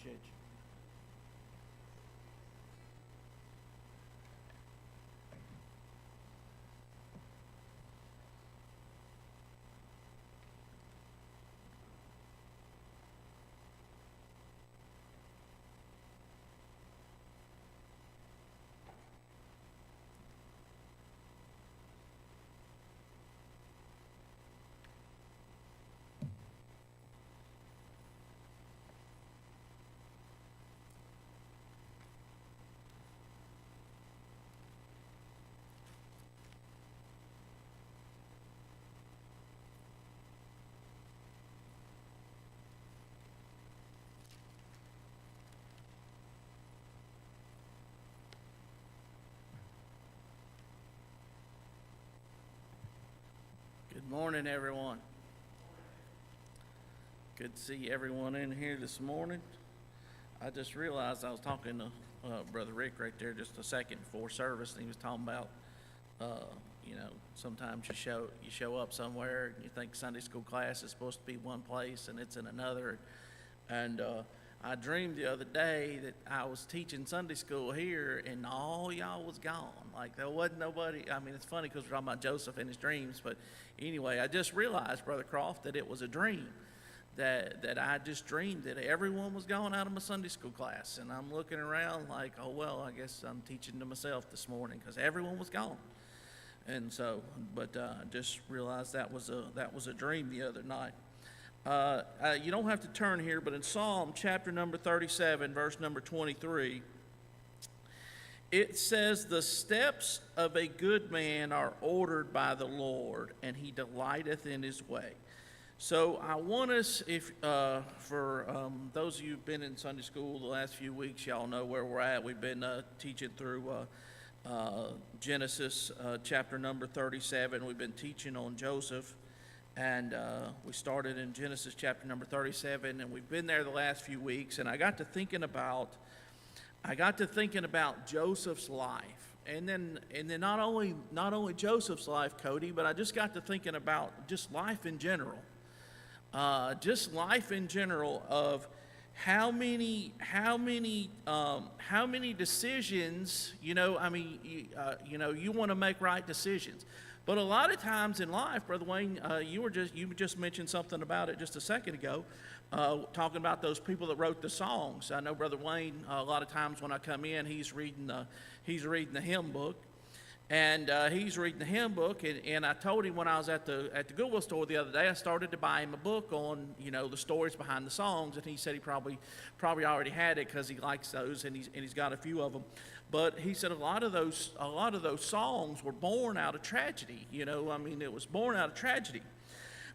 Appreciate you. Good morning, everyone. Good to see everyone in here this morning. I just realized I was talking to Brother Rick right there just a second before service, and he was talking about, sometimes you show up somewhere and you think Sunday school class is supposed to be one place and it's in another. And I dreamed the other day that I was teaching Sunday school here and all y'all was gone. Like there wasn't nobody. I mean, it's funny because we're talking about Joseph and his dreams, but anyway, I just realized, Brother Croft, that it was a dream. That I just dreamed that everyone was gone out of my Sunday school class. And I'm looking around like, oh, well, I guess I'm teaching to myself this morning because everyone was gone. And so, but I just realized that was a dream the other night. You don't have to turn here, but in Psalm chapter number 37, verse number 23, it says, "The steps of a good man are ordered by the Lord, and he delighteth in his way." So I want us, for those of you who've been in Sunday school the last few weeks, y'all know where we're at. We've been teaching through Genesis chapter number 37. We've been teaching on Joseph, and we started in Genesis chapter number 37, and we've been there the last few weeks. And I got to thinking about Joseph's life, and then not only Joseph's life, Cody, but I just got to thinking about just life in general. Just life in general of how many decisions, you want to make right decisions. But a lot of times in life, Brother Wayne, you just mentioned something about it just a second ago, talking about those people that wrote the songs. I know Brother Wayne, a lot of times when I come in, he's reading the hymn book. And he's reading the hymn book, and I told him when I was at the Goodwill store the other day, I started to buy him a book on the stories behind the songs, and he said he probably already had it because he likes those, and he's got a few of them. But he said a lot of those songs were born out of tragedy. It was born out of tragedy.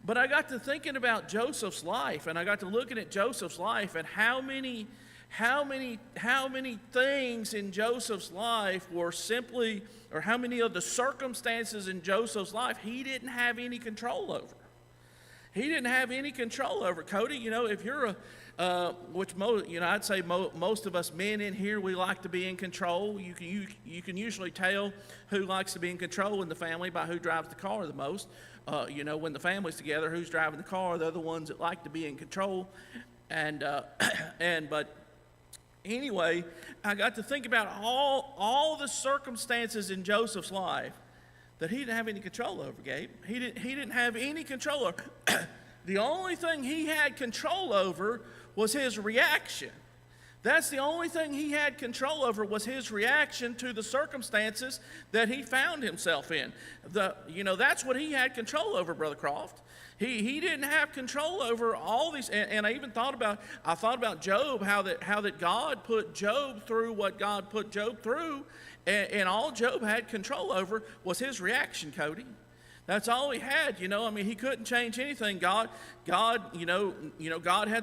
But I got to thinking about Joseph's life, and I got to looking at Joseph's life and how many things in Joseph's life were simply, or how many of the circumstances in Joseph's life he didn't have any control over. He didn't have any control over. Cody, if you're I'd say most of us men in here, we like to be in control. You can usually tell who likes to be in control in the family by who drives the car the most. When the family's together, who's driving the car? They're the ones that like to be in control. But anyway, I got to think about all the circumstances in Joseph's life that he didn't have any control over, Gabe. He didn't have any control over. The only thing he had control over was his reaction. That's the only thing he had control over, was his reaction to the circumstances that he found himself in. That's what he had control over, Brother Croft. He didn't have control over all these, and I even thought about Job, how that God put Job through what God put Job through, and all Job had control over was his reaction, Cody. That's all he had, he couldn't change anything. God had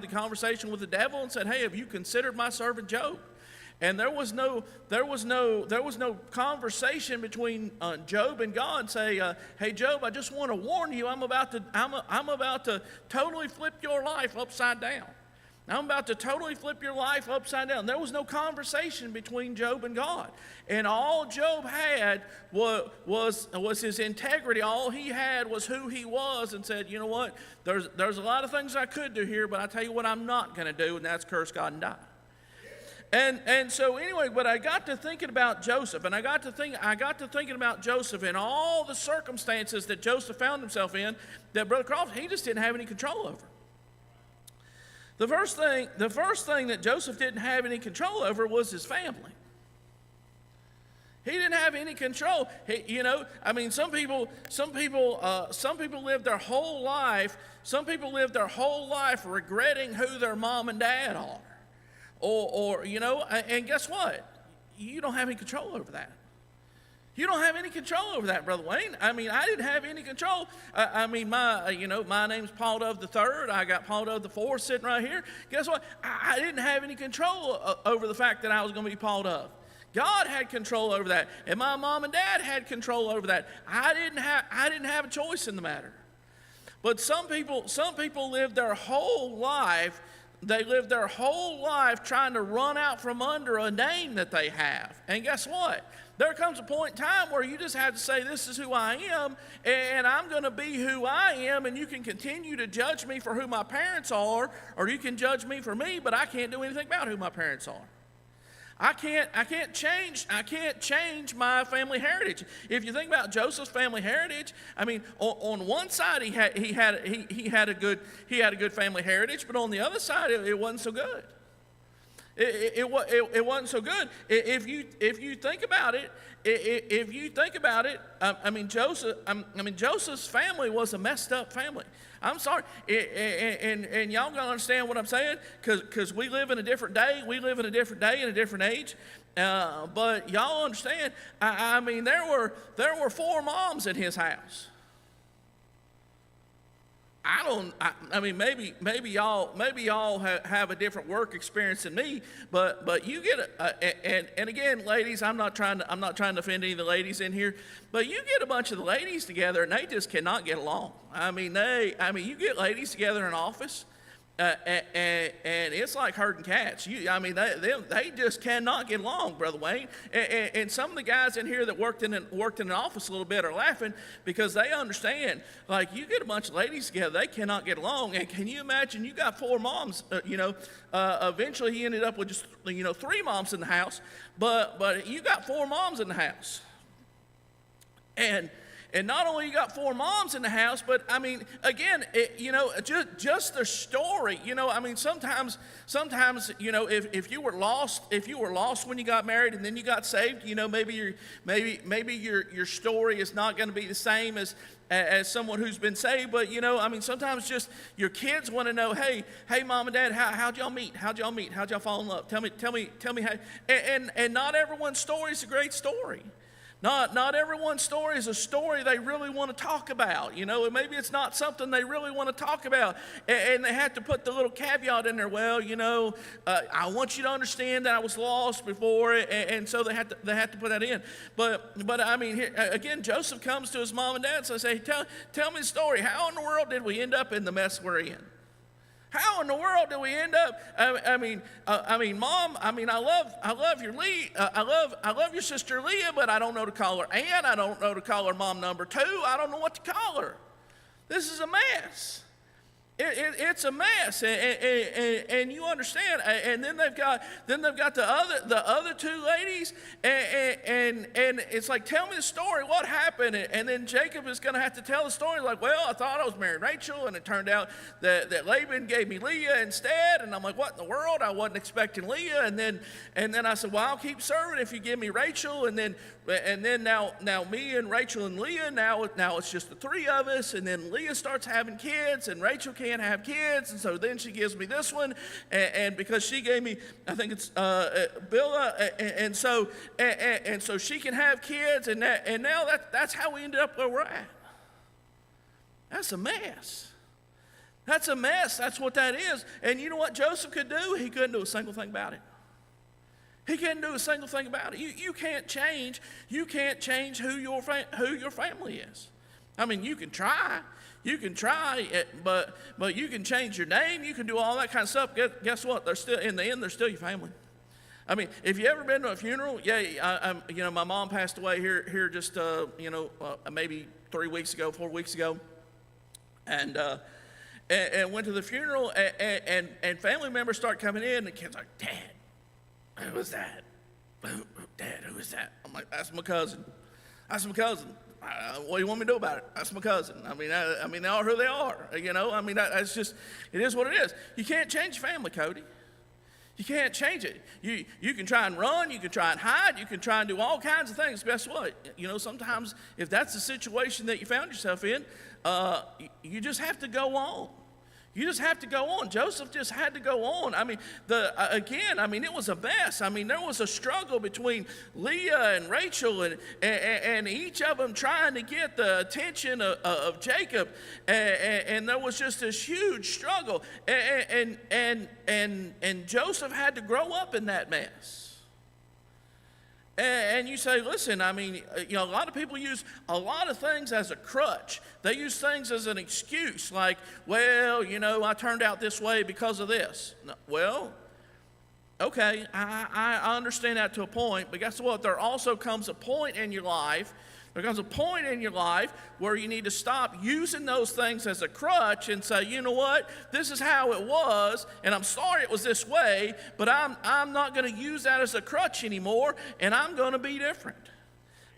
the conversation with the devil and said, "Hey, have you considered my servant Job?" And there was no conversation between Job and God. Say, "Hey, Job, I just want to warn you. I'm about to totally flip your life upside down. I'm about to totally flip your life upside down." There was no conversation between Job and God, and all Job had was his integrity. All he had was who he was, and said, "You know what? There's a lot of things I could do here, but I tell you what I'm not going to do, and that's curse God and die." And so anyway, but I got to thinking about Joseph, and I got to thinking about Joseph and all the circumstances that Joseph found himself in that Brother Crawford, he just didn't have any control over. The first thing that Joseph didn't have any control over was his family. He didn't have any control. Some people live their whole life. Some people live their whole life regretting who their mom and dad are, and guess what? You don't have any control over that. You don't have any control over that, Brother Wayne. I didn't have any control. My name's Paul Dove III. I got Paul Dove IV sitting right here. Guess what? I didn't have any control over the fact that I was going to be Paul Dove. God had control over that, and my mom and dad had control over that. I didn't have a choice in the matter. But some people live their whole life. They live their whole life trying to run out from under a name that they have. And guess what? There comes a point in time where you just have to say, this is who I am, and I'm going to be who I am, and you can continue to judge me for who my parents are, or you can judge me for me, but I can't do anything about who my parents are. I can't change my family heritage. If you think about Joseph's family heritage, on one side he had a good family heritage, but on the other side it wasn't so good. It wasn't so good. If you think about it, Joseph's family was a messed up family. I'm sorry, and y'all gonna understand what I'm saying, because we live in a different day. We live in a different day in a different age. But y'all understand. There were 4 moms in his house. Maybe y'all have a different work experience than me, but you get and again, ladies, I'm not trying to offend any of the ladies in here, but you get a bunch of the ladies together and they just cannot get along. You get ladies together in an office, and it's like herding cats. They just cannot get along, Brother Wayne. And some of the guys in here that worked in an office a little bit are laughing because they understand. Like, you get a bunch of ladies together, they cannot get along. And can you imagine? You got 4 moms. Eventually he ended up with just 3 moms in the house. But you got 4 moms in the house. And not only you got 4 moms in the house, but again, just the story. Sometimes, if you were lost when you got married and then you got saved, maybe your story is not going to be the same as someone who's been saved. But sometimes just your kids want to know, hey, mom and dad, how'd y'all meet? How'd y'all fall in love? Tell me how. And not everyone's story is a great story. Not everyone's story is a story they really want to talk about. Maybe it's not something they really want to talk about, and they have to put the little caveat in there. Well, I want you to understand that I was lost before, and so they have to put that in. But here, again, Joseph comes to his mom and dad and says, "Hey, tell me the story. How in the world did we end up in the mess we're in? How in the world do we end up? Mom. I love your Lee. I love your sister Leah, but I don't know to call her Aunt. I don't know to call her Mom number 2. I don't know what to call her. This is a mess. It's a mess, and you understand. And then they've got the other 2 ladies, and it's like, tell me the story. What happened? And then Jacob is going to have to tell the story. Like, well, I thought I was marrying Rachel, and it turned out that Laban gave me Leah instead. And I'm like, what in the world? I wasn't expecting Leah. And then I said, well, I'll keep serving if you give me Rachel. And then now me and Rachel and Leah, now it's just the 3 of us. And then Leah starts having kids, and Rachel can't have kids, and so then she gives me this one, and because she gave me, I think it's Billa, and so she can have kids, and now that's how we ended up where we're at. That's a mess. That's a mess. That's what that is. And you know what Joseph could do? He couldn't do a single thing about it. He couldn't do a single thing about it. You can't change who your family is. You can try. You can try it, but you can change your name. You can do all that kind of stuff. Guess what? They're still, in the end, they're still your family. If you ever been to a funeral, my mom passed away here just maybe 4 weeks ago, and went to the funeral, and family members start coming in, and the kids are like, Dad, Who is that? Dad, who is that? I'm like, that's my cousin. That's my cousin. What do you want me to do about it? That's my cousin. I mean, they are who they are. You know, I mean, that's just, it is what it is. You can't change family, Cody. You can't change it. You can try and run, you can try and hide, you can try and do all kinds of things. Guess what? You know, sometimes if that's the situation that you found yourself in, you just have to go on. You just have to go on. Joseph just had to go on. I mean, it was a mess. I mean, there was a struggle between Leah and Rachel, and each of them trying to get the attention of Jacob, and there was just this huge struggle, and Joseph had to grow up in that mess. And you say, listen, I mean, you know, a lot of people use a lot of things as a crutch. They use things as an excuse, like, well, you know, I turned out this way because of this. No, well, okay, I understand that to a point, but guess what? There also comes a point in your life. There comes a point in your life where you need to stop using those things as a crutch and say, you know what, this is how it was, and I'm sorry it was this way, but I'm not going to use that as a crutch anymore, and I'm going to be different.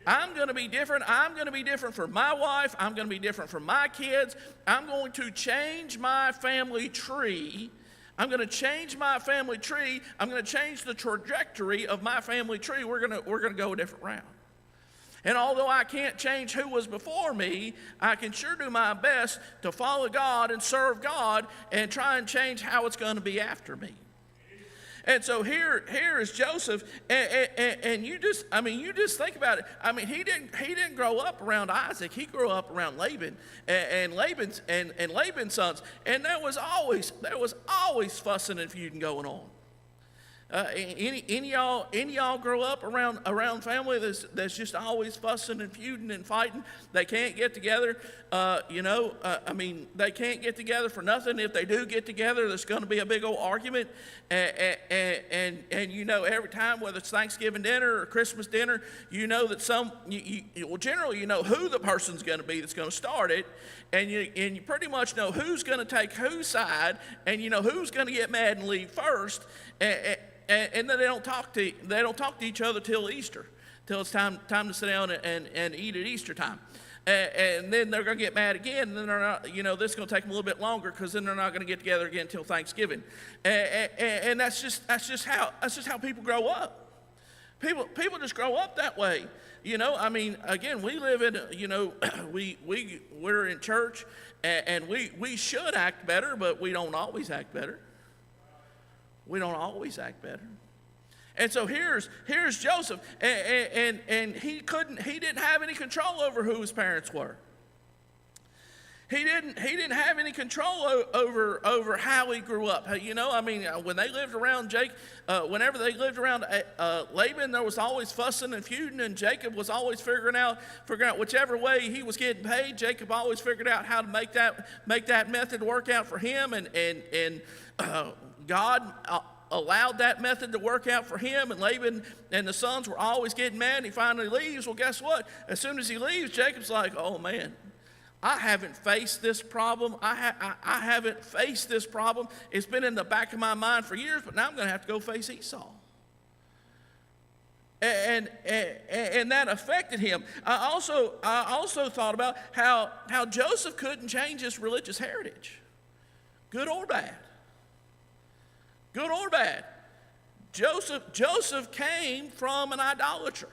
I'm going to be different. I'm going to be different for my wife. I'm going to be different for my kids. I'm going to change my family tree. I'm going to change my family tree. I'm going to change the trajectory of my family tree. We're going to go a different route. And although I can't change who was before me, I can sure do my best to follow God and serve God and try and change how it's going to be after me. And so here is Joseph, and you just think about it. I mean, he didn't grow up around Isaac. He grew up around Laban and Laban's sons, and there was always fussing and feuding going on. Any y'all grow up around family that's just always fussing and feuding and fighting? They can't get together. They can't get together for nothing. If they do get together, there's going to be a big old argument. And you know, every time, whether it's Thanksgiving dinner or Christmas dinner, you know that generally you know who the person's going to be that's going to start it, and you pretty much know who's going to take whose side, and you know who's going to get mad and leave first. And then they don't talk to each other till Easter, till it's time to sit down and eat at Easter time. And then they're going to get mad again, and then they're not, you know, this is going to take them a little bit longer because then they're not going to get together again until Thanksgiving. And that's just how people grow up. People just grow up that way. You know, I mean, again, we live in, you know, we're in church, and we should act better, but we don't always act better. We don't always act better. And so here's Joseph, and he didn't have any control over who his parents were. He didn't have any control over how he grew up. You know, I mean, when they lived around whenever they lived around Laban, there was always fussing and feuding, and Jacob was always figuring out whichever way he was getting paid. Jacob always figured out how to make that method work out for him, and God allowed that method to work out for him, and Laban and the sons were always getting mad, and he finally leaves. Well, guess what? As soon as he leaves, Jacob's like, oh man, I haven't faced this problem. I haven't faced this problem. It's been in the back of my mind for years, but now I'm going to have to go face Esau. And that affected him. I also thought about how Joseph couldn't change his religious heritage, good or bad. Good or bad. Joseph came from an idolater.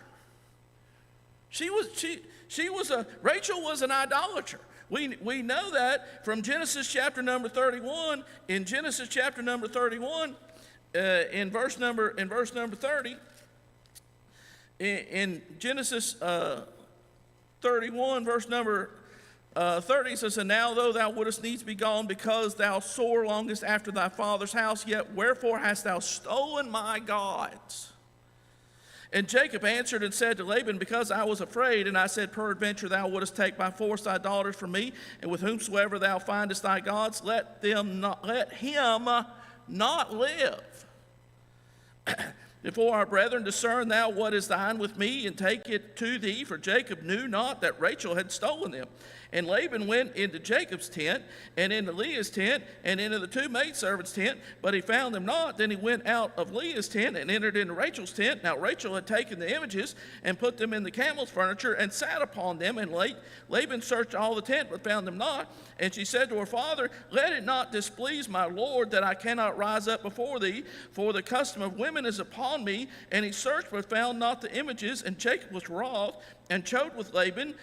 Rachel was an idolater. We know that from Genesis chapter number 31. In Genesis chapter number 31, in verse number 30, in Genesis 31, verse number 30 says, and now though thou wouldest needs be gone, because thou sore longest after thy father's house, yet wherefore hast thou stolen my gods? And Jacob answered and said to Laban, because I was afraid, and I said, peradventure thou wouldest take by force thy daughters from me, and with whomsoever thou findest thy gods, let him not live. Therefore, our brethren, discern thou what is thine with me, and take it to thee. For Jacob knew not that Rachel had stolen them. And Laban went into Jacob's tent, and into Leah's tent, and into the two maidservants' tent, but he found them not. Then he went out of Leah's tent and entered into Rachel's tent. Now Rachel had taken the images and put them in the camel's furniture and sat upon them. And Laban searched all the tent, but found them not. And she said to her father, let it not displease my lord that I cannot rise up before thee, for the custom of women is upon me. And he searched, but found not the images. And Jacob was wroth and chode with Laban.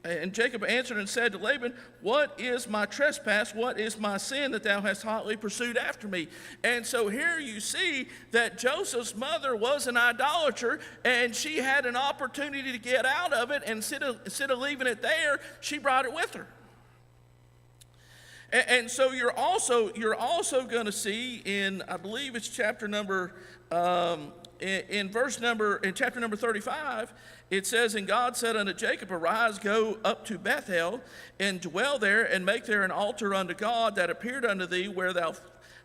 And Jacob answered and said to Laban, what is my trespass? What is my sin that thou hast hotly pursued after me? And so here you see that Joseph's mother was an idolater, and she had an opportunity to get out of it, and instead of leaving it there, she brought it with her. And so you're also going to see in, I believe it's chapter number in chapter number 35, it says, and God said unto Jacob, arise, go up to Bethel, and dwell there, and make there an altar unto God that appeared unto thee, where thou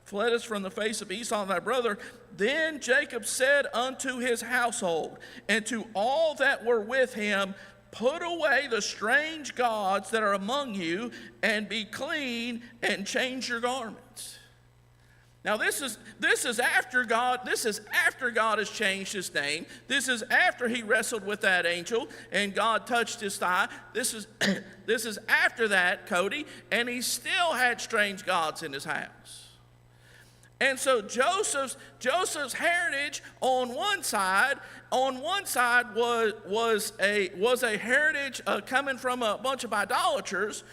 fleddest from the face of Esau thy brother. Then Jacob said unto his household, and to all that were with him, put away the strange gods that are among you, and be clean, and change your garments. Now this is after God has changed his name. This is after he wrestled with that angel and God touched his thigh. This is after that, Cody, and he still had strange gods in his house. And so Joseph's heritage on one side was a heritage coming from a bunch of idolaters.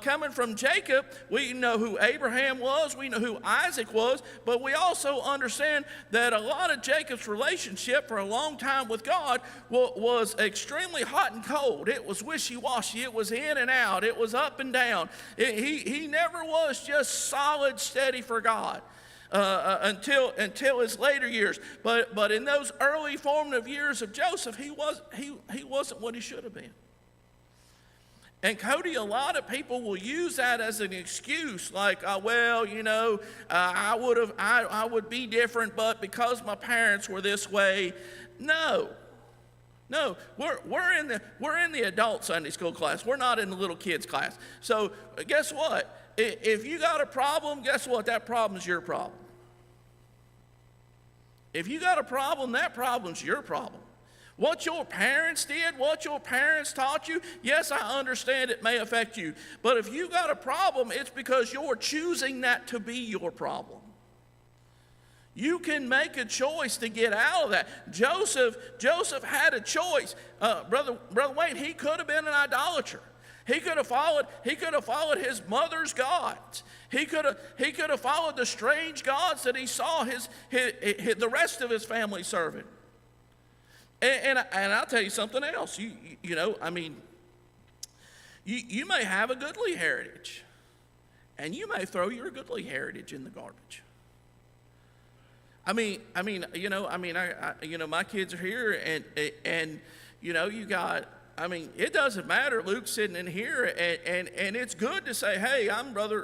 Coming from Jacob, we know who Abraham was, we know who Isaac was, but we also understand that a lot of Jacob's relationship for a long time with God was extremely hot and cold. It was wishy-washy, it was in and out, it was up and down. He never was just solid, steady for God. Until his later years, but in those early formative years of Joseph, he wasn't what he should have been. And Cody, a lot of people will use that as an excuse, like, I would be different, but because my parents were this way. No, we're in the adult Sunday school class. We're not in the little kids class. So guess what? If you got a problem, guess what? That problem's your problem. If you got a problem, that problem's your problem. What your parents did, what your parents taught you, yes, I understand it may affect you. But if you got a problem, it's because you're choosing that to be your problem. You can make a choice to get out of that. Joseph had a choice. Brother Wayne, he could have been an idolater. He could have followed his mother's gods. He could have followed the strange gods that he saw the rest of his family serving. And I'll tell you something else. You may have a goodly heritage, and you may throw your goodly heritage in the garbage. My kids are here, and you got. It doesn't matter. Luke's sitting in here, and it's good to say, "Hey, I'm brother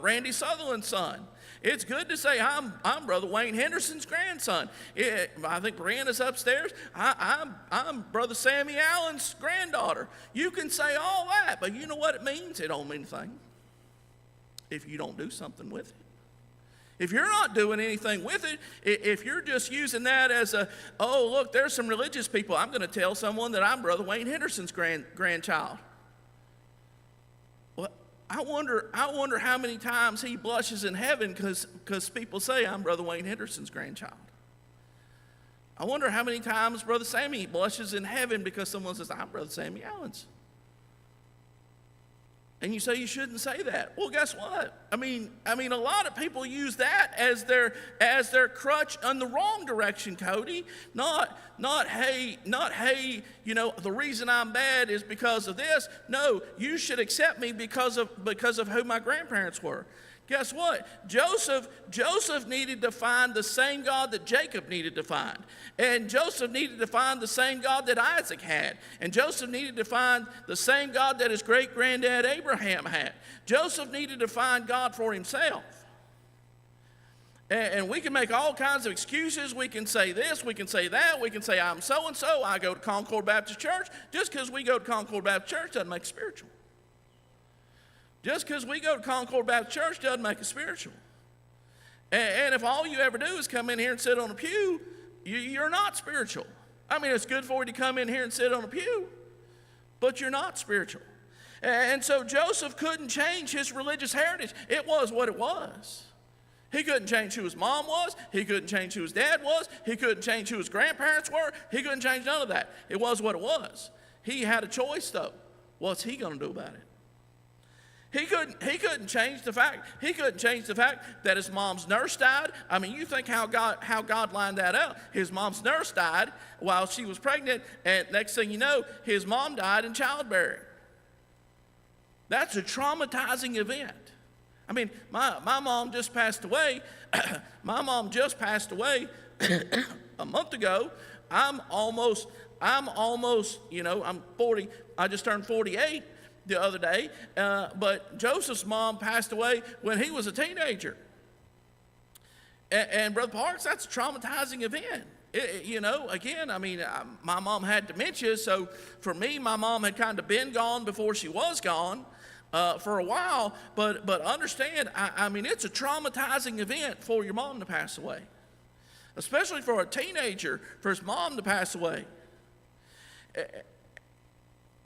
Randy Sutherland's son." It's good to say, I'm Brother Wayne Henderson's grandson. I think Brianna's upstairs. I'm Brother Sammy Allen's granddaughter. You can say all that, but you know what it means? It don't mean a thing if you don't do something with it. If you're not doing anything with it, if you're just using that as look, there's some religious people. I'm going to tell someone that I'm Brother Wayne Henderson's grandchild. Well, I wonder how many times he blushes in heaven because people say I'm Brother Wayne Henderson's grandchild. I wonder how many times Brother Sammy blushes in heaven because someone says I'm Brother Sammy Allen's. And you say you shouldn't say that. Well, guess what? I mean, a lot of people use that as their crutch in the wrong direction, Cody. Not hey, the reason I'm bad is because of this. No, you should accept me because of who my grandparents were. Guess what? Joseph needed to find the same God that Jacob needed to find. And Joseph needed to find the same God that Isaac had. And Joseph needed to find the same God that his great-granddad Abraham had. Joseph needed to find God for himself. And we can make all kinds of excuses. We can say this, we can say that, we can say I'm so-and-so, I go to Concord Baptist Church. Just because we go to Concord Baptist Church doesn't make it spiritual. Just because we go to Concord Baptist Church doesn't make it spiritual. And if all you ever do is come in here and sit on a pew, you're not spiritual. I mean, it's good for you to come in here and sit on a pew, but you're not spiritual. And so Joseph couldn't change his religious heritage. It was what it was. He couldn't change who his mom was. He couldn't change who his dad was. He couldn't change who his grandparents were. He couldn't change none of that. It was what it was. He had a choice, though. What's he going to do about it? He couldn't change the fact. He couldn't change the fact that his mom's nurse died. I mean, you think how God lined that out. His mom's nurse died while she was pregnant, and next thing you know, his mom died in childbearing. That's a traumatizing event. I mean, my mom just passed away. My mom just passed away a month ago. I'm almost, I'm 40. I just turned 48 the other day. But Joseph's mom passed away when he was a teenager. And Brother Parks, that's a traumatizing event. Again, I mean, my mom had dementia, so for me, my mom had kind of been gone before she was gone. For a while, but understand, I mean, it's a traumatizing event for your mom to pass away, especially for a teenager, for his mom to pass away.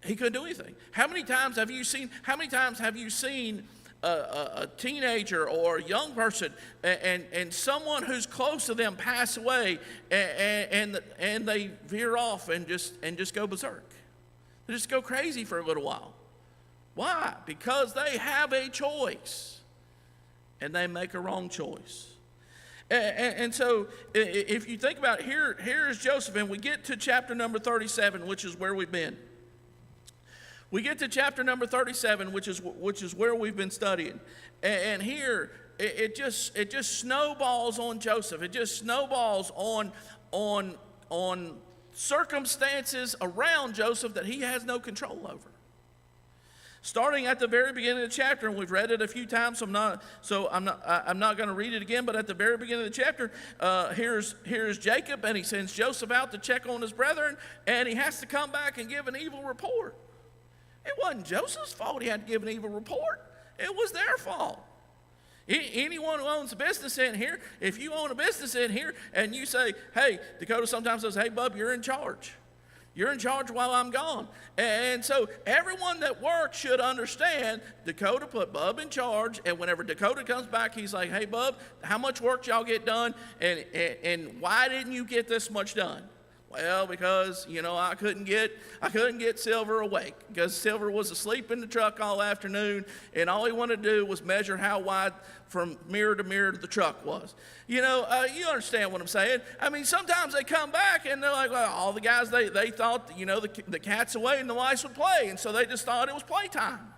He couldn't do anything. How many times have you seen a teenager or a young person and someone who's close to them pass away and they veer off and just go berserk? They just go crazy for a little while. Why? Because they have a choice, and they make a wrong choice. And so if you think about it, here is Joseph, and we get to chapter number 37, which is where we've been. We get to chapter number 37, which is where we've been studying. And here, it just snowballs on Joseph. It just snowballs on circumstances around Joseph that he has no control over. Starting at the very beginning of the chapter, and we've read it a few times, so I'm not going to read it again. But at the very beginning of the chapter, here's Jacob, and he sends Joseph out to check on his brethren, and he has to come back and give an evil report. It wasn't Joseph's fault he had to give an evil report. It was their fault. Anyone who owns a business in here, if you own a business in here, and you say, "Hey," Dakota sometimes says, "Hey, bub, you're in charge. You're in charge while I'm gone." And so everyone that works should understand Dakota put Bub in charge, and whenever Dakota comes back, he's like, "Hey, Bub, how much work y'all get done, and why didn't you get this much done?" Well, because, I couldn't get Silver awake, because Silver was asleep in the truck all afternoon, and all he wanted to do was measure how wide from mirror to mirror the truck was. You understand what I'm saying. I mean, sometimes they come back and they're like, well, all the guys, they thought, the cat's away and the mice would play, and so they just thought it was playtime.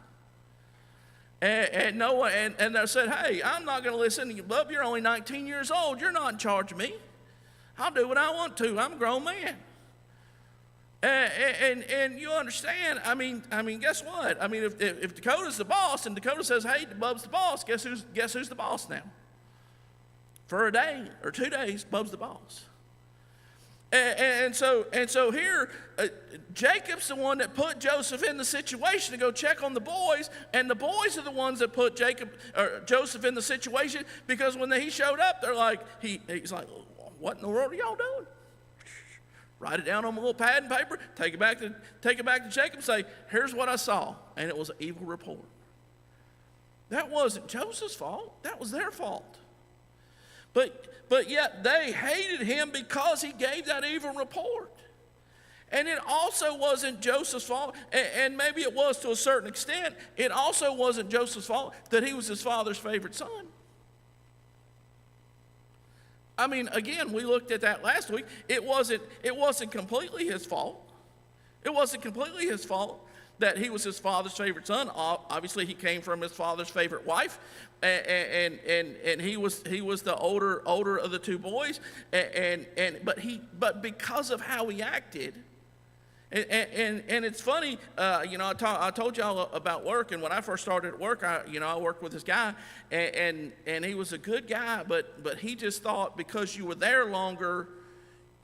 And no one, and they said, "Hey, I'm not going to listen to you, Bub. You're only 19 years old. You're not in charge of me. I'll do what I want to. I'm a grown man." And you understand, I mean, guess what? I mean, if Dakota's the boss and Dakota says, "Hey, Bub's the boss," guess who's the boss now? For a day or 2 days, Bub's the boss. And so here, Jacob's the one that put Joseph in the situation to go check on the boys, and the boys are the ones that put Joseph in the situation, because when he showed up, they're like, he's like, "What in the world are y'all doing?" Write it down on a little pad and paper, take it back to Jacob, and say, "Here's what I saw," and it was an evil report. That wasn't Joseph's fault. That was their fault. But yet they hated him because he gave that evil report. And it also wasn't Joseph's fault, and maybe it was to a certain extent. It also wasn't Joseph's fault that he was his father's favorite son. I mean, again, we looked at that last week. It wasn't completely his fault. It wasn't completely his fault that he was his father's favorite son. Obviously, he came from his father's favorite wife, and he was the older of the two boys. But because of how he acted, And it's funny, I told y'all about work, and when I first started at work, I worked with this guy, and he was a good guy, but he just thought because you were there longer,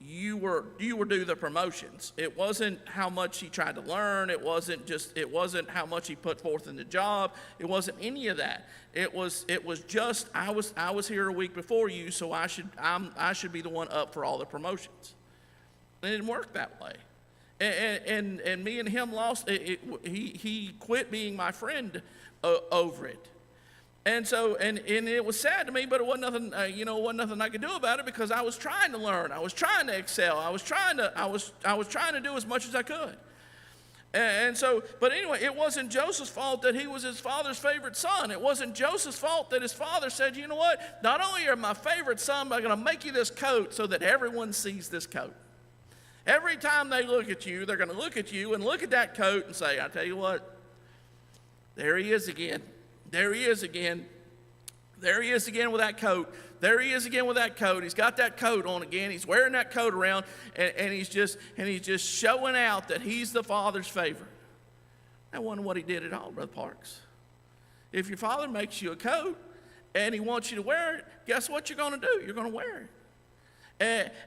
you were due the promotions. It wasn't how much he tried to learn. It wasn't how much he put forth in the job. It wasn't any of that. It was just I was here a week before you, so I should be the one up for all the promotions. And it didn't work that way. And me and him lost. He quit being my friend over it. And so, and it was sad to me, but it wasn't nothing, wasn't nothing I could do about it because I was trying to learn. I was trying to excel. I was trying to do as much as I could. And so, but anyway, it wasn't Joseph's fault that he was his father's favorite son. It wasn't Joseph's fault that his father said, you know what? Not only are my favorite son, but I'm going to make you this coat so that everyone sees this coat. Every time they look at you, they're going to look at you and look at that coat and say, I tell you what, there he is again. There he is again. There he is again with that coat. There he is again with that coat. He's got that coat on again. He's wearing that coat around, and he's just showing out that he's the father's favorite. That wasn't what he did at all, Brother Parks. If your father makes you a coat and he wants you to wear it, guess what you're going to do? You're going to wear it.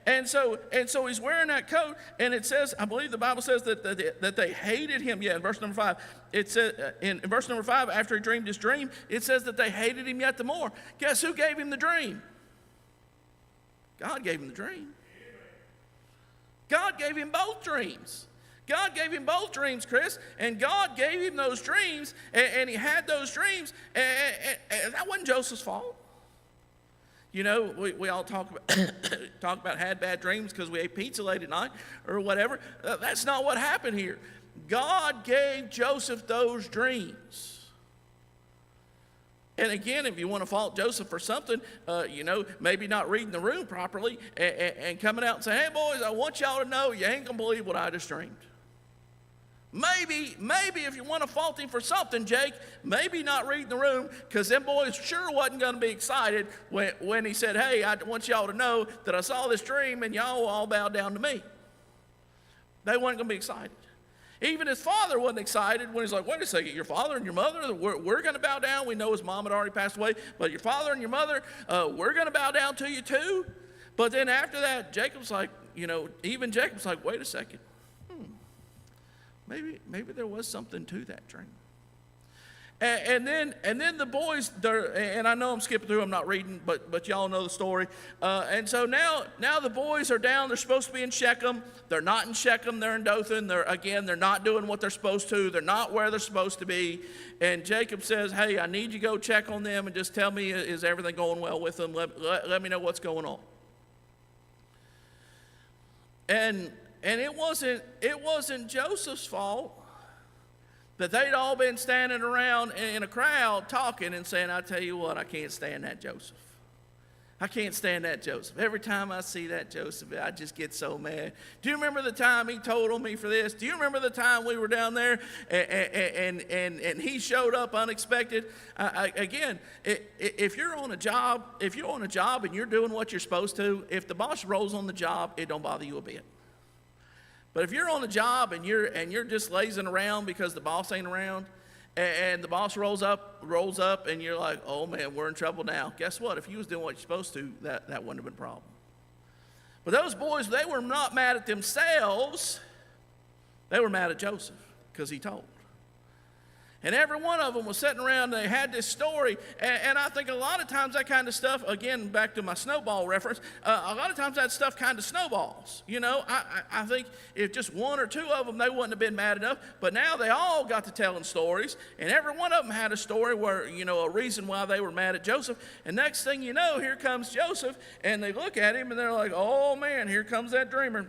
And so he's wearing that coat, and it says, I believe the Bible says that they hated him. Yeah, in verse number 5, it says in verse number 5, after he dreamed his dream, it says that they hated him yet the more. Guess who gave him the dream? God gave him the dream. God gave him both dreams. God gave him both dreams, Chris, and God gave him those dreams, and he had those dreams, and that wasn't Joseph's fault. You know, we all talk about had bad dreams because we ate pizza late at night or whatever. That's not what happened here. God gave Joseph those dreams. And again, if you want to fault Joseph for something, maybe not reading the room properly and coming out and saying, hey, boys, I want y'all to know you ain't going to believe what I just dreamed. Maybe if you want to fault him for something, Jake, maybe not reading the room, because them boys sure wasn't going to be excited when he said, hey, I want y'all to know that I saw this dream and y'all all bowed down to me. They weren't going to be excited. Even his father wasn't excited when he's like, wait a second, your father and your mother, we're going to bow down. We know his mom had already passed away, but your father and your mother, we're going to bow down to you too. But then after that, Jacob's like, even Jacob's like, wait a second. Maybe there was something to that dream. And then the boys, and I know I'm skipping through, I'm not reading, but y'all know the story. And so now the boys are down. They're supposed to be in Shechem. They're not in Shechem. They're in Dothan. They're not doing what they're supposed to. They're not where they're supposed to be. And Jacob says, hey, I need you to go check on them and just tell me, is everything going well with them? Let me know what's going on. And it wasn't Joseph's fault that they'd all been standing around in a crowd talking and saying, I tell you what, I can't stand that Joseph. I can't stand that Joseph. Every time I see that Joseph, I just get so mad. Do you remember the time he told on me for this? Do you remember the time we were down there and he showed up unexpected? Again, if you're on a job and you're doing what you're supposed to, if the boss rolls on the job, it don't bother you a bit. But if you're on a job and you're just lazing around because the boss ain't around, and the boss rolls up and you're like, oh man, we're in trouble now. Guess what? If you was doing what you're supposed to, that wouldn't have been a problem. But those boys, they were not mad at themselves. They were mad at Joseph because he told. And every one of them was sitting around and they had this story. And I think a lot of times that kind of stuff, again, back to my snowball reference, a lot of times that stuff kind of snowballs. I think if just one or two of them, they wouldn't have been mad enough. But now they all got to telling stories. And every one of them had a story where, a reason why they were mad at Joseph. And next thing you know, here comes Joseph. And they look at him and they're like, oh man, here comes that dreamer.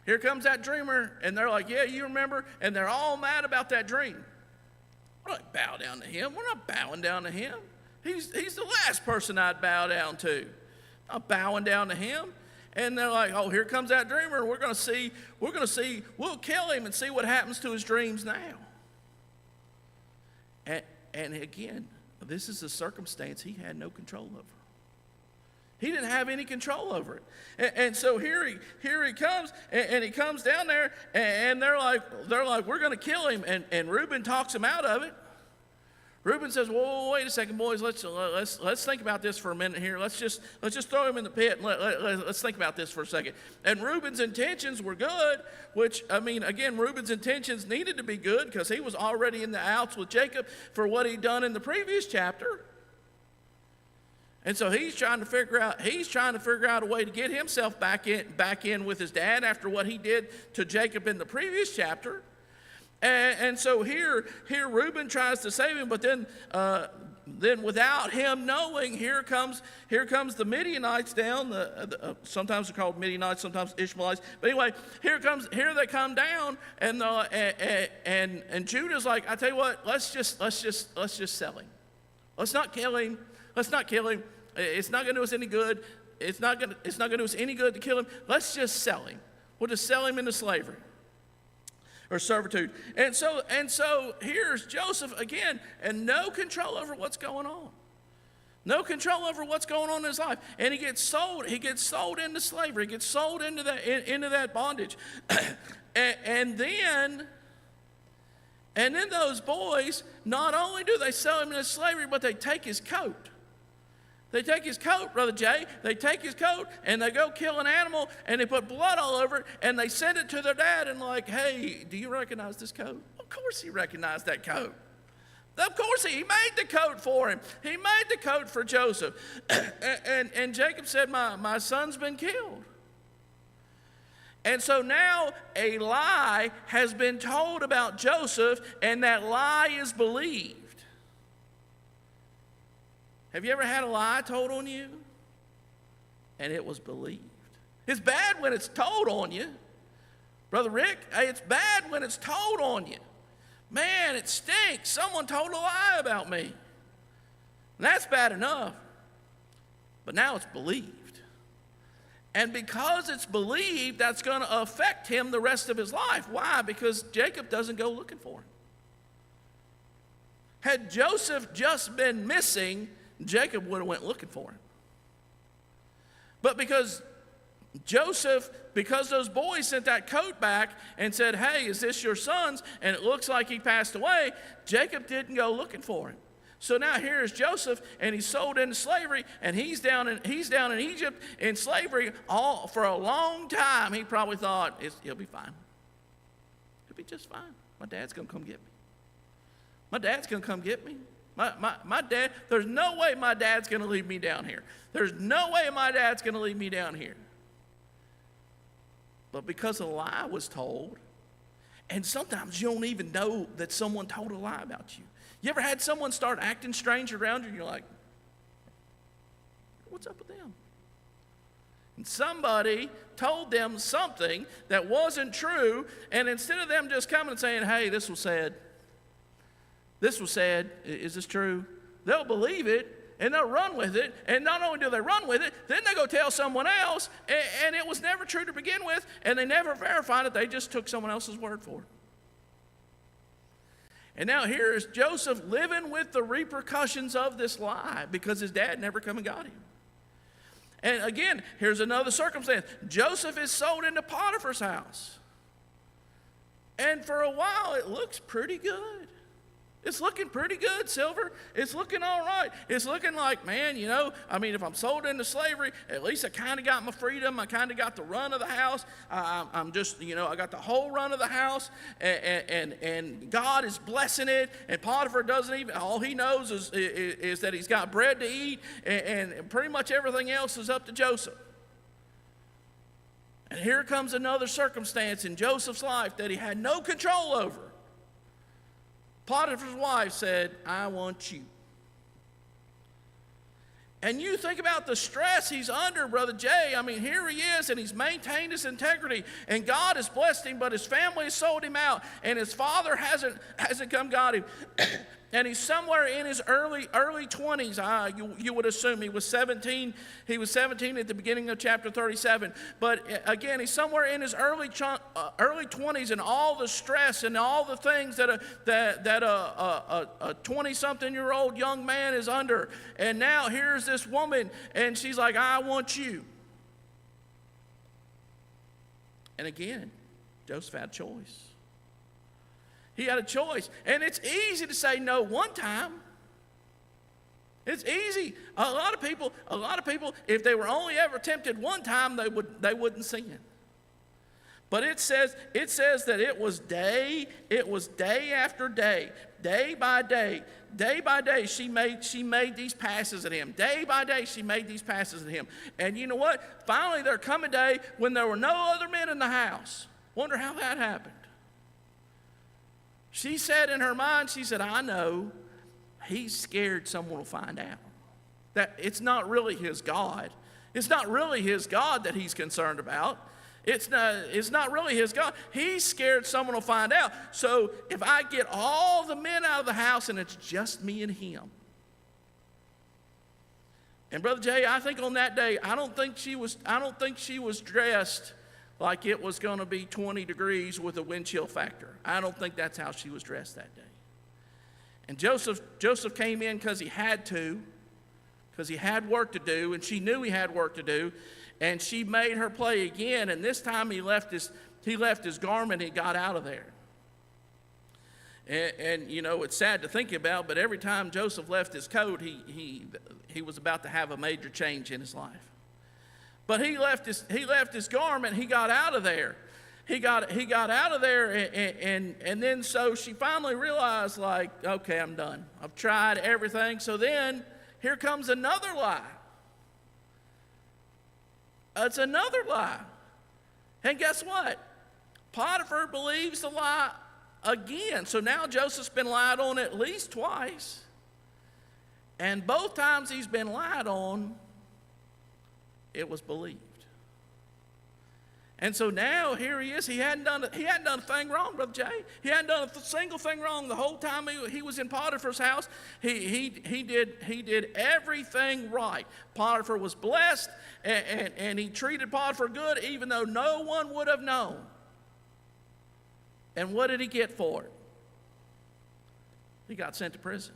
Here comes that dreamer, and they're like, yeah, you remember? And they're all mad about that dream. We're not bow down to him. We're not bowing down to him. He's the last person I'd bow down to. Not bowing down to him. And they're like, oh, here comes that dreamer. We're going to see, we'll kill him and see what happens to his dreams now. And again, this is a circumstance he had no control over. He didn't have any control over it. And so here he comes, and he comes down there, and they're like, we're going to kill him. And Reuben talks him out of it. Reuben says, whoa, wait a second, boys. Let's think about this for a minute here. Let's just throw him in the pit, and let's think about this for a second. And Reuben's intentions were good, which, I mean, again, Reuben's intentions needed to be good because he was already in the outs with Jacob for what he'd done in the previous chapter. And so he's trying to figure out a way to get himself back in with his dad after what he did to Jacob in the previous chapter. And so here Reuben tries to save him, but then without him knowing, here comes the Midianites down. Sometimes they're called Midianites, sometimes Ishmaelites. But anyway, here they come down, and Judah's like, I tell you what, let's just sell him. Let's not kill him. It's not going to do us any good. It's not going to do us any good to kill him. Let's just sell him. We'll just sell him into slavery or servitude. And so here's Joseph again, and no control over what's going on. No control over what's going on in his life. And he gets sold into slavery. He gets sold into that bondage. and then those boys, not only do they sell him into slavery, but they take his coat. They take his coat, Brother Jay. They take his coat, and they go kill an animal, and they put blood all over it, and they send it to their dad, and like, hey, do you recognize this coat? Of course he recognized that coat. Of course he made the coat for him. He made the coat for Joseph. and Jacob said, my son's been killed. And so now a lie has been told about Joseph, and that lie is believed. Have you ever had a lie told on you? And it was believed. It's bad when it's told on you. Brother Rick, hey, it's bad when it's told on you. Man, it stinks. Someone told a lie about me. And that's bad enough. But now it's believed. And because it's believed, that's going to affect him the rest of his life. Why? Because Jacob doesn't go looking for him. Had Joseph just been missing, Jacob would have went looking for him. But because those boys sent that coat back and said, hey, is this your son's? And it looks like he passed away, Jacob didn't go looking for him. So now here is Joseph, and he's sold into slavery, and he's down in Egypt in slavery for a long time. He probably thought, he'll be fine. He'll be just fine. My dad's going to come get me. My dad's going to come get me. My dad, there's no way my dad's going to leave me down here. There's no way my dad's going to leave me down here. But because a lie was told, and sometimes you don't even know that someone told a lie about you. You ever had someone start acting strange around you and you're like, what's up with them? And somebody told them something that wasn't true, and instead of them just coming and saying, hey, this was said, is this true? They'll believe it, and they'll run with it, and not only do they run with it, then they go tell someone else, and it was never true to begin with, and they never verified it. They just took someone else's word for it. And now here is Joseph living with the repercussions of this lie because his dad never come and got him. And again, here's another circumstance. Joseph is sold into Potiphar's house. And for a while, it looks pretty good. It's looking pretty good, Silver. It's looking all right. It's looking like, man, if I'm sold into slavery, at least I kind of got my freedom. I kind of got the run of the house. I'm just, I got the whole run of the house, and God is blessing it. And Potiphar doesn't even, all he knows is that he's got bread to eat, and pretty much everything else is up to Joseph. And here comes another circumstance in Joseph's life that he had no control over. Potiphar's wife said, I want you. And you think about the stress he's under, Brother Jay. I mean, here he is, and he's maintained his integrity, and God has blessed him, but his family has sold him out, and his father hasn't come got him. And he's somewhere in his early 20s. You would assume he was 17. He was 17 at the beginning of chapter 37. But again, he's somewhere in his early 20s, and all the stress and all the things that a 20-something-year-old young man is under. And now here's this woman, and she's like, I want you. And again, Joseph had a choice. He had a choice. And it's easy to say no one time. It's easy. A lot of people, if they were only ever tempted one time, they wouldn't sin. But it says that it was day after day, day by day, she made these passes at him. Day by day, she made these passes at him. And you know what? Finally, there come a day when there were no other men in the house. Wonder how that happened. She said in her mind, she said, I know he's scared someone will find out. That it's not really his God. It's not really his God that he's concerned about. It's not really his God. He's scared someone will find out. So if I get all the men out of the house and it's just me and him. And Brother Jay, I think on that day, I don't think she was dressed like it was going to be 20 degrees with a wind chill factor. I don't think that's how she was dressed that day. And Joseph came in because he had to, because he had work to do, and she knew he had work to do, and she made her play again, and this time he left his garment and he got out of there. And you know, it's sad to think about, but every time Joseph left his coat, he was about to have a major change in his life. But he left his garment. He got out of there. He got out of there, and then so she finally realized, like, okay, I'm done. I've tried everything. So then here comes another lie. It's another lie. And guess what? Potiphar believes the lie again. So now Joseph's been lied on at least twice. And both times he's been lied on, it was believed. And so now here he is. He hadn't done a thing wrong, Brother Jay. He hadn't done a single thing wrong the whole time he was in Potiphar's house. He did everything right. Potiphar was blessed, and he treated Potiphar good, even though no one would have known. And what did he get for it? He got sent to prison.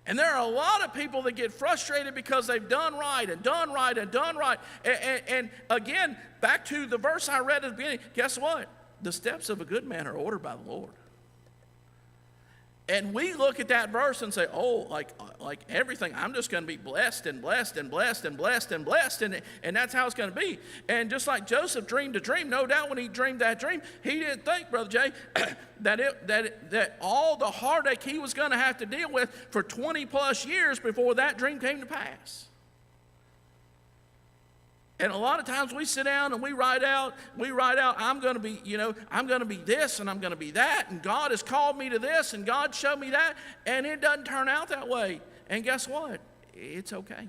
And there are a lot of people that get frustrated because they've done right and done right and done right. And again, back to the verse I read at the beginning, guess what? The steps of a good man are ordered by the Lord. And we look at that verse and say, oh, like everything, I'm just going to be blessed and blessed and blessed and blessed and blessed, and that's how it's going to be. And just like Joseph dreamed a dream, no doubt when he dreamed that dream, he didn't think, Brother Jay, that all the heartache he was going to have to deal with for 20 plus years before that dream came to pass. And a lot of times we sit down and we write out, I'm going to be, I'm going to be this and I'm going to be that, and God has called me to this and God showed me that, and it doesn't turn out that way. And guess what? It's okay.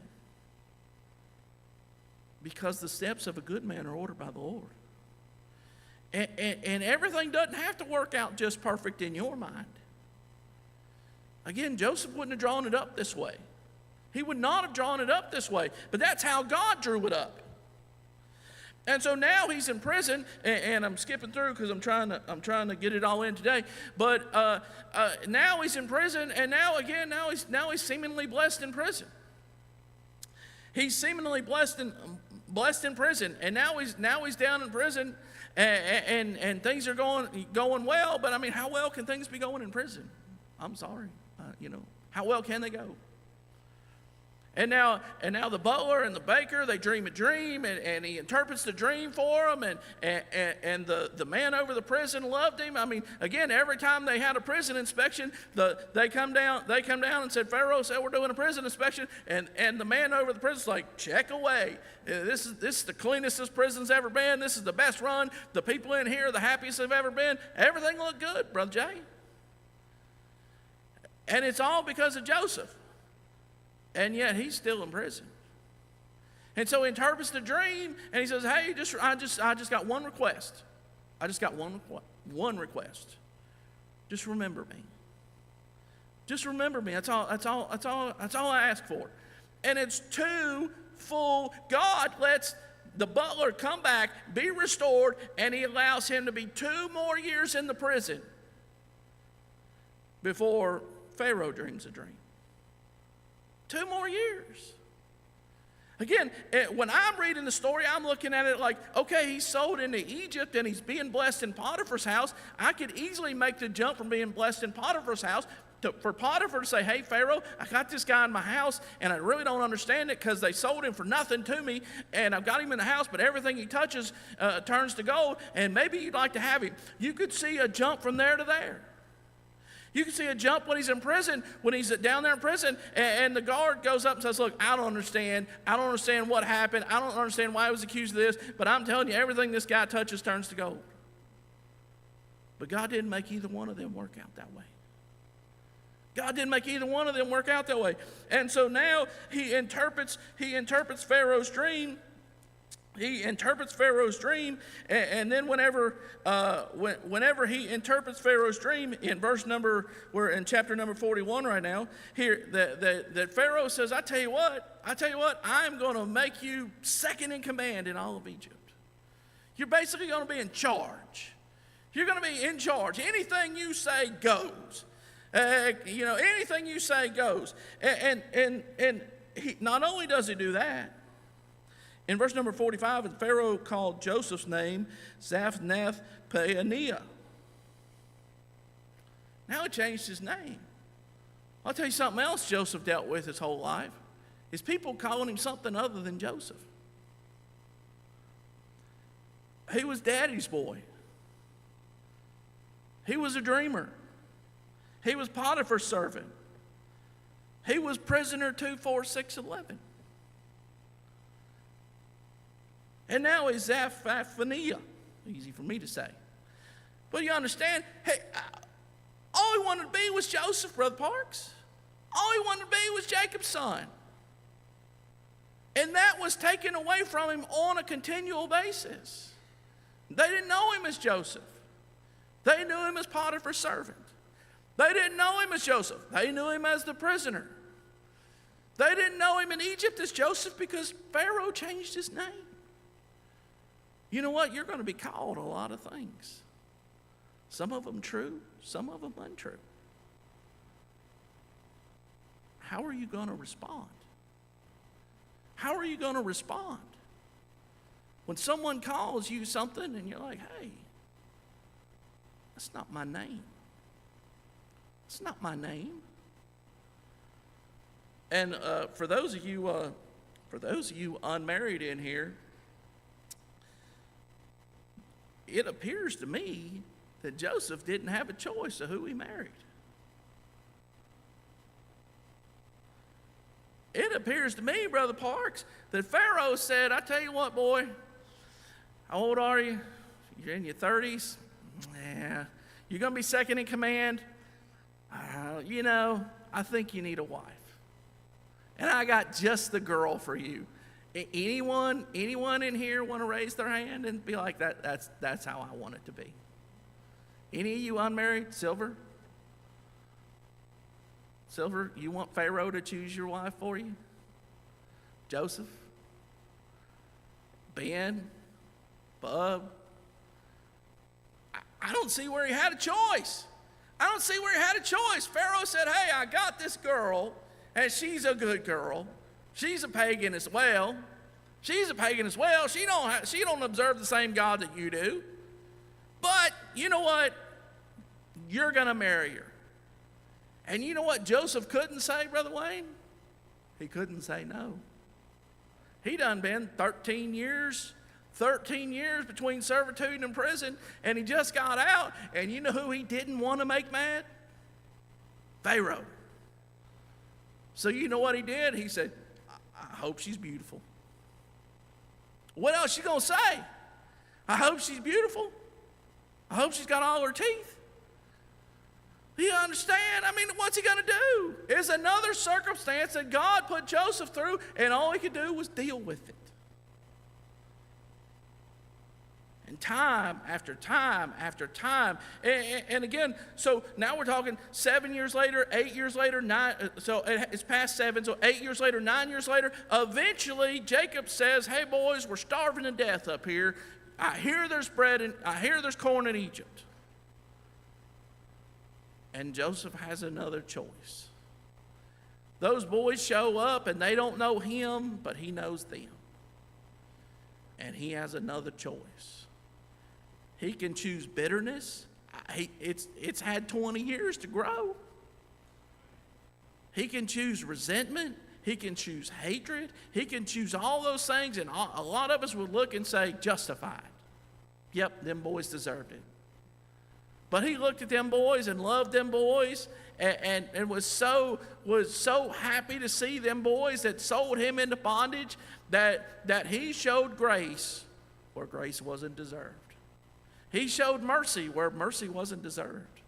Because the steps of a good man are ordered by the Lord. And everything doesn't have to work out just perfect in your mind. Again, Joseph wouldn't have drawn it up this way. He would not have drawn it up this way, but that's how God drew it up. And so now he's in prison, and I'm skipping through because I'm trying to get it all in today. But now he's in prison, and now he's seemingly blessed in prison. He's seemingly blessed in prison, and now he's down in prison, and things are going well. But I mean, how well can things be going in prison? I'm sorry, how well can they go? And now the butler and the baker, they dream a dream, and he interprets the dream for them, and the man over the prison loved him. I mean, again, every time they had a prison inspection, they come down and said, Pharaoh said we're doing a prison inspection, and the man over the prison's like, check away. This is the cleanest this prison's ever been. This is the best run. The people in here are the happiest they've ever been. Everything looked good, Brother Jay. And it's all because of Joseph. And yet he's still in prison. And so he interprets the dream, and he says, hey, I just got one request. I just got one request. Just remember me. Just remember me. That's all I ask for. And it's two full. God lets the butler come back, be restored, and he allows him to be 2 more years in the prison before Pharaoh dreams a dream. 2 more years. Again, when I'm reading the story, I'm looking at it like, okay, he's sold into Egypt and he's being blessed in Potiphar's house. I could easily make the jump from being blessed in Potiphar's house for Potiphar to say, hey, Pharaoh, I got this guy in my house and I really don't understand it because they sold him for nothing to me and I've got him in the house, but everything he touches turns to gold and maybe you'd like to have him. You could see a jump from there to there. You can see a jump when he's in prison, when he's down there in prison, and the guard goes up and says, look, I don't understand. I don't understand what happened. I don't understand why I was accused of this, but I'm telling you, everything this guy touches turns to gold. But God didn't make either one of them work out that way. God didn't make either one of them work out that way. And so now he interprets Pharaoh's dream. He interprets Pharaoh's dream, and then whenever he interprets Pharaoh's dream, in we're in chapter number 41 right now, here that Pharaoh says, I tell you what, I'm going to make you second in command in all of Egypt. You're basically going to be in charge. You're going to be in charge. Anything you say goes. Anything you say goes. And he, not only does he do that, in verse number 45, and Pharaoh called Joseph's name Zaphnath-Paaneah. Now he changed his name. I'll tell you something else Joseph dealt with his whole life, is people calling him something other than Joseph. He was daddy's boy. He was a dreamer. He was Potiphar's servant. He was prisoner 24611. And now he's Zaphnath-Paaneah. Easy for me to say. But you understand, hey, all he wanted to be was Joseph, Brother Parks. All he wanted to be was Jacob's son. And that was taken away from him on a continual basis. They didn't know him as Joseph. They knew him as Potiphar's servant. They didn't know him as Joseph. They knew him as the prisoner. They didn't know him in Egypt as Joseph because Pharaoh changed his name. You know what? You're going to be called a lot of things. Some of them true, some of them untrue. How are you going to respond? How are you going to respond? When someone calls you something and you're like, hey, that's not my name. It's not my name. And for those of you unmarried in here, it appears to me that Joseph didn't have a choice of who he married. It appears to me, Brother Parks, that Pharaoh said, I tell you what, boy, how old are you? You're in your 30s? Yeah. You're going to be second in command? I think you need a wife. And I got just the girl for you. Anyone in here want to raise their hand and be like, that's how I want it to be? Any of you unmarried? Silver, you want Pharaoh to choose your wife for you? Joseph? Ben? Bub? I don't see where he had a choice. Pharaoh said, hey, I got this girl, and she's a good girl. She's a pagan as well. She don't observe the same God that you do. But you know what? You're going to marry her. And you know what Joseph couldn't say, Brother Wayne? He couldn't say no. He done been 13 years between servitude and prison, and he just got out. And you know who he didn't want to make mad? Pharaoh. So you know what he did? He said, I hope she's beautiful. What else you going to say? I hope she's beautiful. I hope she's got all her teeth. You understand? I mean, what's he going to do? It's another circumstance that God put Joseph through, and all he could do was deal with it. And time after time after time. And again, so now we're talking 7 years later, 8 years later, so it's past 7, so 8 years later, 9 years later, eventually Jacob says, hey boys, we're starving to death up here. I hear there's bread and I hear there's corn in Egypt. And Joseph has another choice. Those boys show up and they don't know him, but he knows them. And he has another choice. He can choose bitterness. It's had 20 years to grow. He can choose resentment. He can choose hatred. He can choose all those things, and a lot of us would look and say, justified. Yep, them boys deserved it. But he looked at them boys and loved them boys and was so happy to see them boys that sold him into bondage that he showed grace where grace wasn't deserved. He showed mercy where mercy wasn't deserved.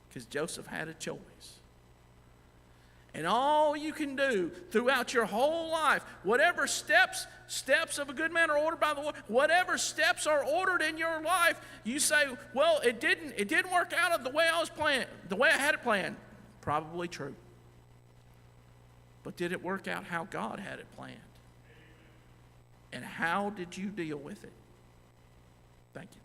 Because Joseph had a choice. And all you can do throughout your whole life, whatever steps of a good man are ordered by the Lord, whatever steps are ordered in your life, you say, well, it didn't work out the way I had it planned. Probably true. But did it work out how God had it planned? And how did you deal with it? Thank you.